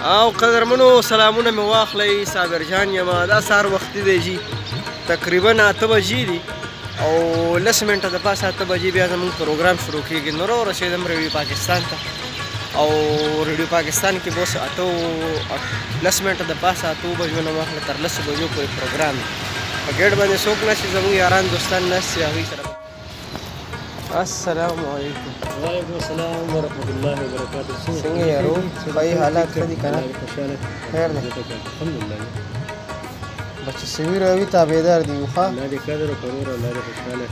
او قدرمنو سلامونه مې واخلئ. صابر جان یم. دا سهار وختي دی جي، تقریبا 8 بجې دي او 10 منټه د پاسه 8 بجې بیا زموږ پروګرام شروع کېږي. نو رسېدم ریډیو پاکستان ته او ریډیو پاکستان کې به اوس 10 منټه د پاسه 8 بجو نه واخله تر 10 بجو پورې پروګرام دی. په ګیټ باندې څوک نشي، زموږ یاران دوستان نشي، هغوی سره. السلام علیکم. وعلیکم السلام ورحمۃ اللہ وبرکاتہ. څنګه یارو؟ صحیح حالات ښه دي که نه؟ خیر دی الحمدلله. بچې سوي راوي تابعدار دي یو ښه. الله دې قدر وکړو، الله دې خوشحاله.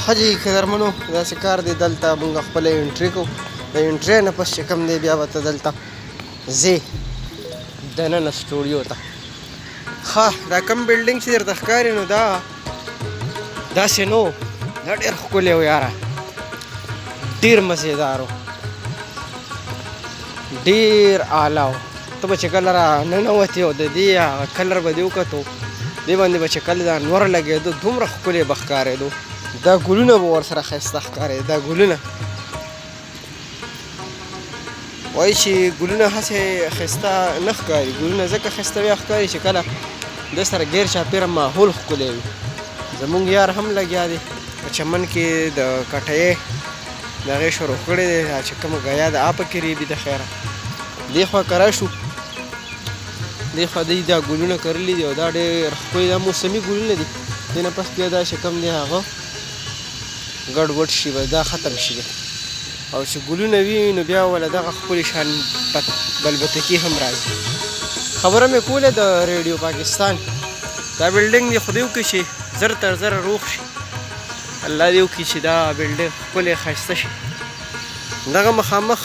ښه جي قدرمنو، داسې کار دی. دلته موږ خپله انټري کوو. د انټرۍ نه پس چې کوم دی بیا به ته دلته ځې دننه سټوډیو ته. ښه دا کوم بلډینګ چې درته ښکاري نو دا داسې نو، دا ډېر ښکلی و یاره، ډېر مزېدار و، ډېر اعلی و. ته به چې کله را ننوتې او د دې کلر به دې وکتو، دې باندې به چې کله دا انور لګېدو دومره ښکلی به ښکارېدو. دا ګلونه به ورسره ښایسته ښکارېده. دا ګلونه وایي چې ګلونه هسې ښایسته نه ښکاري، ګلونه ځکه ښایسته بیا ښکاري چې کله د سره غیر چاپېره ماحول ښکلی وي. زموږ یار هم لګیا دی په چمن کې د کټیې د هغې شروع کړی دی، چې کومه ګیا ده هغه پکې ریبي. د خیره دې خوا کره شو، دې خوا دوی دا ګلونه کرلي دي او دا ډېر ښکلي، دا موسمي ګلونه دي. دې نه پس بیا دا چې کوم دی هغه ګډوډ شي به، دا ختم شي به. او چې ګلونه وي نو بیا وله دغه ښکلي شان بلبتکي هم راځي. خبره مې کوله د ریډیو پاکستان دا بلډینګ دی، خدای وکړي چې زر تر زره روغ شي. الله دې وکړي چې دا بلډینګ ښکلی ښایسته شي. دغه مخامخ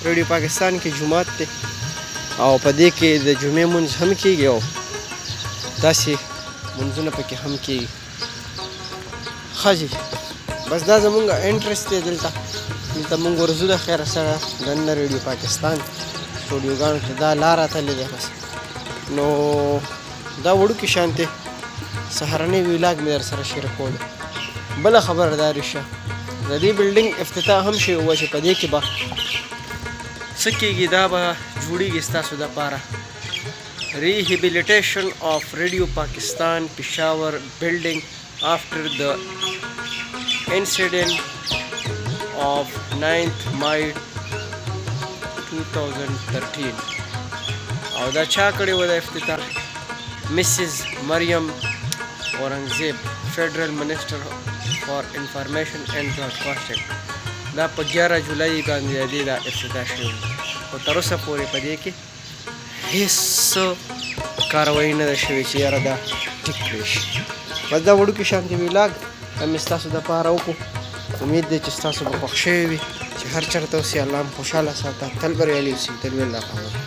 ریډیو پاکستان کې جومات دی او په دې کې د جمعې مونځ هم کېږي او داسې مونځونه پکې هم کېږي. ښه جي بس دا زمونږ انټرسټ دی دلته مونږ ورځو د خیره سره دننه ریډیو پاکستان سټوډیوګانو کې دا لاره تللې دی. بس نو دا وړوکي شانتې سهارنی ویلاګ مې در سره شریکولو. بله خبره دا رشه د دې بلډینګ افتتاح هم شوی وه چې په دې کې به څه کېږي، دا به جوړېږي ستاسو دپاره. ریهیبلیټیشن آف ریډیو پاکستان پېښور بلډینګ after the incident of 9th May 2013. او دا چا کړی و د افتتاح؟ مسز مریم اورنګزیب، فیډرل منسټر فار انفارمیشن اینڈ براډکاسټینګ. دا په 11 جولای باندې د دې دا افتتاح شوی او تر اوسه پورې په دې کې هېڅ کاروایي نه ده شوې چې یاره دا ټیک کړی شي. بس دا وړوکي شانتې ویلاګ مې ستاسو دپاره وکړو. امید دی چې ستاسو به خوښ شوی وي، چې هر چېرته اوسئ الله هم خوشحاله ساته، تل بریالي اوسئ، تل ویل الله